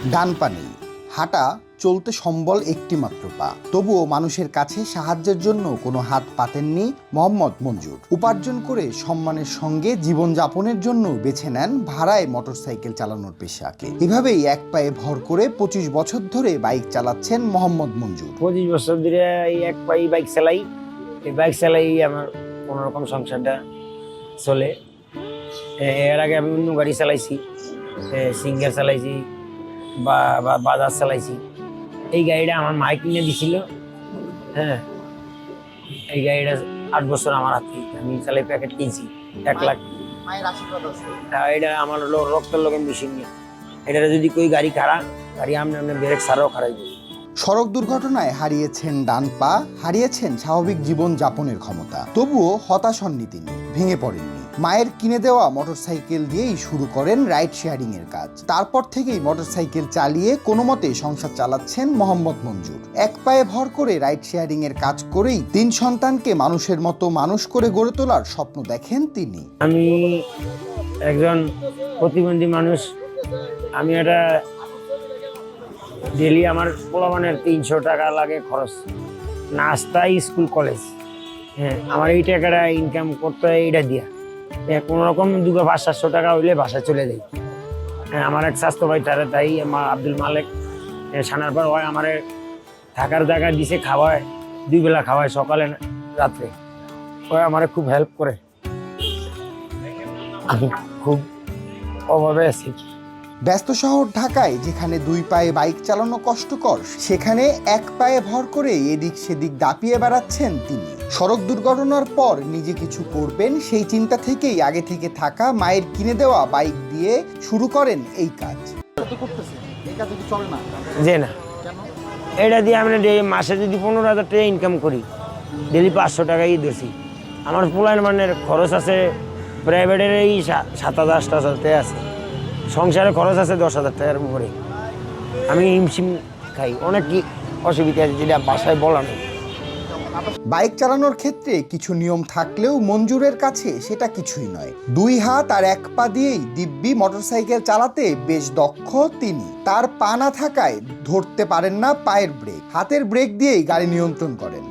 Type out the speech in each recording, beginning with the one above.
ডান পা নেই, হাঁটা চলতে সম্বল একটি মাত্র পা, তবুও মানুষের কাছে সাহায্যের জন্য কোনো হাত পাতেননি মোহাম্মদ মঞ্জুর। উপার্জন করে সম্মানের সঙ্গে জীবনযাপনের জন্য বেছে নেন ভাড়ায় মোটরসাইকেল চালানোর পেশাকে। এভাবেই এক পায়ে ভর করে 25 বছর ধরে বাইক চালাচ্ছেন মোহাম্মদ মঞ্জুর। 25 বছর ধরে এই এক পায়ে বাইক চালাই। এই বাইক চালাই আমার কোনোরকম সংসারটা চলে। এর আগে আমি অন্য গাড়ি চালাইছি, সিঙ্গার চালাইছি বা বাজাজ চালাইছি। এই গাড়িটা আমার মাই কিনে দিছিল। হ্যাঁ, এই গাড়িটা 8 বছর আমার হাতে, আমি চালাই প্যাকেট কিনছি 1 লাখ। এটা আমার রক্তের লোক মেশিন নিয়ে, এটা যদি কই গাড়ি খারাপ, গাড়ি আমি ব্রেক ছাড়াও খারাই দিই। সড়ক দুর্ঘটনায় হারিয়েছেন ডান পা, হারিয়েছেন স্বাভাবিক জীবন যাপনের ক্ষমতা, তবুও হতাশ হননি তিনি, ভেঙে পড়েননি। মায়ের কিনে দেওয়া মোটরসাইকেল দিয়েই শুরু করেন রাইড শেয়ারিং এর কাজ। তারপর থেকেই মোটরসাইকেল চালিয়ে কোনো মতে সংসার চালাচ্ছেন মোহাম্মদ মঞ্জুর। এক পায়ে ভর করে রাইড শেয়ারিং এর কাজ করেই 3 সন্তানকে মানুষের মতো মানুষ করে গড়ে তোলার স্বপ্ন দেখেন তিনি। আমি একজন প্রতিবন্ধী মানুষ, আমি এটা ডেলি আমার পোলাপানের 300 টাকা লাগে খরচ, নাস্তা, স্কুল, কলেজ। হ্যাঁ, আমার এই টাকাটা ইনকাম করতে হয় এইটা দিয়া। কোনো রকম 500-700 টাকা হইলে বাসায় চলে যাই। হ্যাঁ, আমার এক স্বাস্থ্য ভাই তাই আব্দুল মালেক সানার পর হয় আমার থাকার জায়গা দিছে, খাওয়ায় 2 বেলা খাওয়ায়, সকালে রাত্রে। ওই আমার খুব হেল্প করে। আমি খুব অভাবে আছি। ব্যস্ত শহর ঢাকায় যেখানে 2 পায়ে বাইক চালানো কষ্টকর, সেখানে এক পায়ে ভর করে এদিক সেদিক দাপিয়ে বেড়াচ্ছেন তিনি। সড়ক দুর্ঘটনার পর নিজে কিছু করবেন সেই চিন্তা থেকেই আগে থেকে থাকা মায়ের কিনে দেওয়া বাইক দিয়ে শুরু করেন এই কাজ। যে না, এটা দিয়ে আমি মাসে যদি 15,000 টাকা ইনকাম করি, ডেলি 500 টাকাই ধরছি। আমার পোলার মানের খরচ আছে প্রাইভেটের এই 7,000-8,000 টাকা আছে, সংসারে খরচ আছে 10,000 টাকার উপরে। আমি হিমশিম খাই, অনেক কি অসুবিধা আছে যেটা বাসায় বলা নেই। বাইক চালানোর ক্ষেত্রে কিছু নিয়ম থাকলেও মঞ্জুরের কাছে সেটা কিছুই নয়। 2 হাত আর 1 পা দিয়েই দিব্যি মোটরসাইকেল চালাতে বেশ দক্ষ তিনি। তার পা না থাকায় ধরতে পারেন না পায়ের ব্রেক, হাতের ব্রেক দিয়েই গাড়ি নিয়ন্ত্রণ করেন।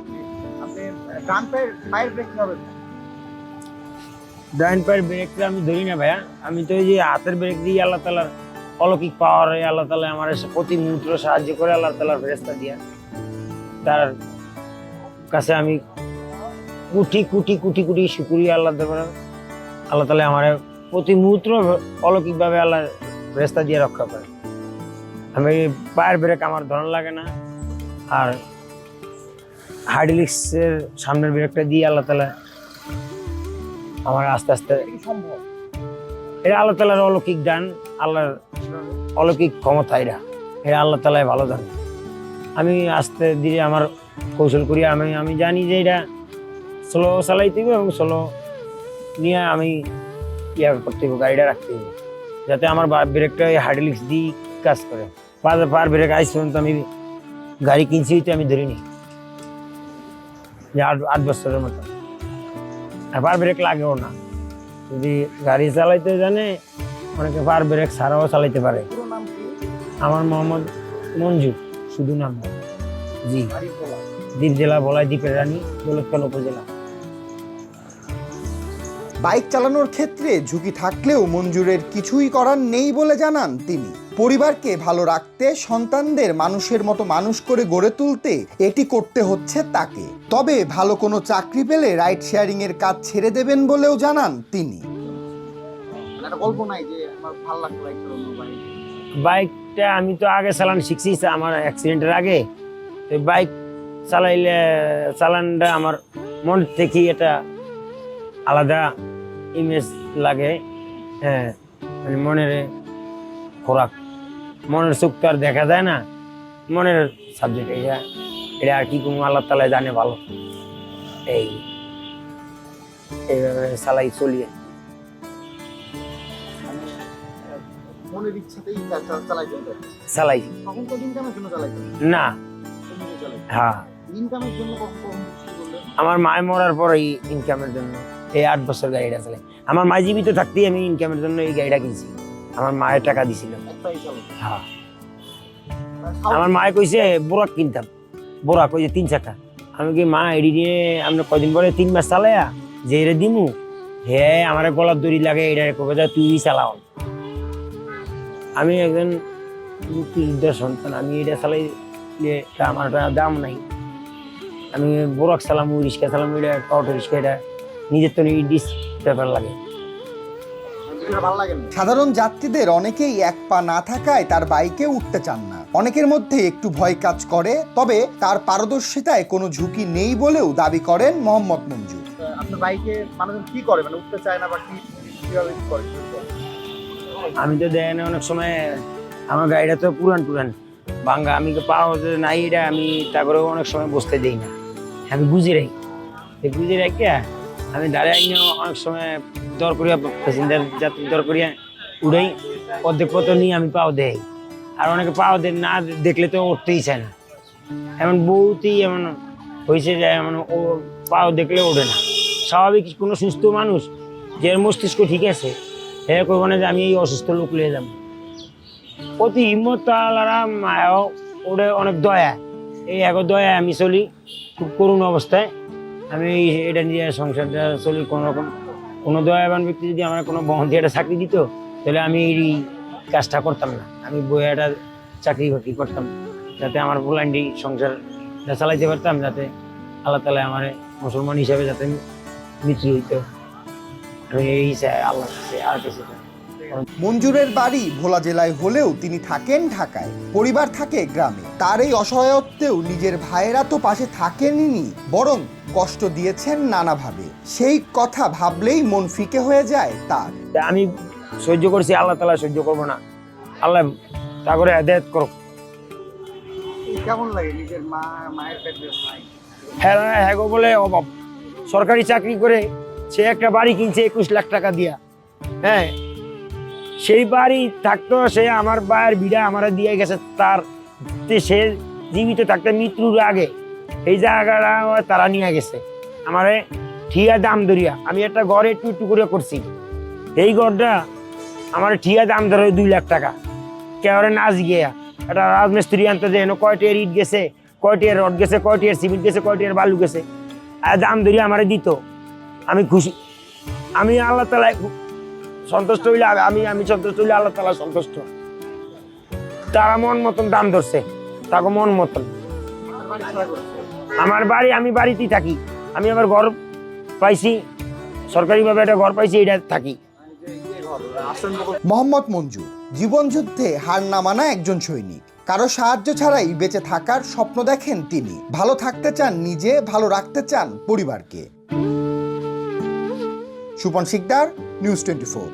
ডান পায়ের ব্রেকটা আমি ধরি না ভাইয়া, আমি তো এই যে হাতের ব্রেক দিয়ে আল্লাহ তাআলার অলৌকিক পাওয়ার, আল্লাহ তাআলা আমার প্রতি মুহূর্তে সাহায্য করে, আল্লাহ তাআলার ফেরেশতা দিয়া। তার কাছে আমি কোটি কোটি কোটি কোটি শুকরিয়া আল্লাহ তাআলা। আল্লাহ তাআলা আমার প্রতি মুহূর্তে অলৌকিকভাবে আল্লাহ ফেরেশতা দিয়ে রক্ষা করে। আমি পায়ের ব্রেক আমার ধরন লাগে না, আর হাইড্রোলিক্সের সামনের ব্রেকটা দিয়ে আল্লাহ তাআলা আমার আস্তে আস্তে সম্ভব। এটা আল্লাহ তাআলার অলৌকিক দান, আল্লাহর অলৌকিক ক্ষমতা। এটা আল্লাহ তাআলাই ভালো জানে। আমি আস্তে ধীরে আমার কৌশল করি। আমি জানি যে এটা স্লো চালাইতে হবে এবং স্লো নিয়ে আমি করতে হবে, গাড়িটা রাখতে হবে যাতে আমার ব্রেকটা হাইড্রোলিক্স দিয়ে কাজ করে। পার ব্রেক আইস পর্যন্ত আমি গাড়ি কিনছি, তো আমি ধরিনি যে 8 বছরের মতো। পার ব্রেক লাগেও না, যদি গাড়ি চালাইতে জানে অনেকে পার ব্রেক ছাড়াও চালাইতে পারে। আমার মোহাম্মদ মঞ্জুর, শুধু নাম। জি, দ্বীপ জেলা বলাই, দ্বীপের রানী, দৌলতখান উপজেলা। বাইক চালানোর ক্ষেত্রে ঝুঁকি থাকলেও মঞ্জুরের কিছুই করার নেই বলে জানান তিনি। পরিবারকে ভালো রাখতে, সন্তানদের মানুষের মতো মানুষ করে গড়ে তুলতে এটি করতে হচ্ছে তাকে। তবে ভালো কোনো চাকরি পেলে রাইড শেয়ারিং এর কাজ ছেড়ে দেবেন বলেও জানান তিনি। বাইকটা আমি তো আগে চালানো শিখছি, আমার অ্যাক্সিডেন্টের আগে। বাইক চালানটা আমার মন থেকেই এটা আলাদা ইমেজ লাগে। হ্যাঁ, মানে মনের খোরাক, মনের সুখ তো আর দেখা যায় না, মনের সাবজেক্ট এটা আর কি কোনো আল্লাহ তাআলা জানে ভালো। এইভাবে চালাই চলিয়ে চালাই না। হ্যাঁ, আমার মায় মরার পর এই ইনকামের জন্য এই 8 বছর গাড়িটা চালাই। আমার মা জীবিত থাকতেই আমি ইনকামের জন্য এই গাড়িটা কিনছি, আমার মায়ের টাকা দিছিল। হ্যাঁ, আমার মায়ে কইছে বোরাক কিনতাম, বোরাক কইছে 3 চাকা। আমি কি মা এডি নিয়ে আমরা কদিন পরে 3 মাস চালায়া যে এরে দিমু, হে আমার গলার দড়ি লাগে, এটা কবে যা তুই চালাও। আমি একজন মুক্তিযোদ্ধার সন্তান, আমি এটা চালাইলে আমার দাম নাই। আমি বোরাক চালামু, রিক্সা চালামু, এটা অটো রিক্সা, এটা নিজের তো ডিস পেপার লাগে। সাধারণ যাত্রীদের অনেকেই এক পা না থাকায় তার বাইকে উঠতে চান না। অনেকের মধ্যে একটু ভয় কাজ করে, তবে তার পারদর্শিতায় কোনো ঝুঁকি নেই বলেও দাবি করেন মোহাম্মদ মঞ্জু। আপনার বাইকে মানুষজন কি করে, মানে উঠতে চায় না বা কিভাবে করে? আমি তো দেয় না, অনেক সময় আমার গাড়িটা তো পুরান ভাঙ্গা, আমি তো পাওয়া নাই, এটা আমি তারপরেও অনেক সময় বসতে দিই না, আমি বুঝে রাখি। বুঝে রাখি আমি দাঁড়িয়ে অনেক সময় দর করিয়া প্যাসেঞ্জার যাত্রী দর করিয়া উড়াই, অর্ধেক পথ নিয়ে আমি পাও দেই। আর অনেকে পাও দেয় না, দেখলে তো উঠতেই চায় না। এমন বহুতই এমন হয়েছে যে এমন ও পাও দেখলে ওঠে না। স্বাভাবিক কোনো সুস্থ মানুষ, যে মস্তিষ্ক ঠিক আছে, হ্যাঁ করবো না যে আমি এই অসুস্থ লোক লিয়ে যাবো। অতি হিম্মত মায়াও ওরে অনেক দয়া, এই এক দয়া আমি চলি খুব করুণ অবস্থায়। আমি এটা নিয়ে সংসারটা চলি কোনো রকম। কোনো দয়াবান ব্যক্তি যদি আমার কোনো বহন্তি একটা চাকরি দিত, তাহলে আমি এই কাজটা করতাম না। আমি বইয়াটা চাকরি বাকরি করতাম, যাতে আমার পোলান্ডি সংসারটা চালাইতে পারতাম, যাতে আল্লাহ তালা আমার মুসলমান হিসাবে যাতে মৃত্যু হইতো। আমি এই চাই আল্লাহ কাছে, আর কিছু চাই। মঞ্জুরের বাড়ি ভোলা জেলায় হলেও তিনি থাকেন ঢাকায়, পরিবার থাকে গ্রামে। তার এই অসহায়ত্বেও নিজের ভাইয়েরা তো পাশে থাকেনই, বরং কষ্ট দিয়েছেন নানাভাবে। সেই কথা ভাবলেই মন ফিকে হয়ে যায় তার। আমি সহ্য করছি, আল্লাহ তালা সহ্য করবো না, আল্লাহ তা করে হেদায়েত করো। কেমন লাগে নিজের মায়ের পেটে ভাই? হ্যাঁ হ্যাঁ গো বলে অভাব, সরকারি চাকরি করে সে একটা বাড়ি কিনছে 21 লাখ টাকা দিয়া। হ্যাঁ, সেই বাড়ি থাকতো, সে আমার বায়ের বিড়া আমার দিয়ে গেছে, তার সে জীবিত থাকতে মৃত্যুর আগে এই জায়গাটা তারা নিয়ে গেছে আমারে ঠিয়া দাম ধরিয়া। আমি একটা ঘরে একটু একটু করে করছি, এই ঘরটা আমার ঠিয়া দাম ধরে 2 লাখ টাকা। কেউরে নাচ গিয়া একটা রাজমিস্ত্রি আনতে যে কয়টিয়ার ইট গেছে, কয়টিয়ার রড গেছে, কয়টিয়ার সিমেন্ট গেছে, কয়টিয়ার বালু গেছে, আর দাম ধরিয়া আমারে দিত। আমি খুশি, আমি আল্লাহ তালায় সন্তুষ্ট হইলে আমি সন্তুষ্ট হইলে আল্লাহ তালা সন্তুষ্ট। তারা মন মতন দাম ধরছে, তাকে মন মতন। আমার বাড়ি, আমি বাড়িতেই থাকি, আমি আবার ঘর পাইছি, সরকারিভাবে একটা ঘর পাইছি, এটা থাকি। মোহাম্মদ মঞ্জু জীবনযুদ্ধে হার না মানা একজন সৈনিক। কারো সাহায্য ছাড়াই বেঁচে থাকার স্বপ্ন দেখেন তিনি। ভালো থাকতে চান নিজে, ভালো রাখতে চান পরিবারকে। সুপন শিকদার, নিউজ 24।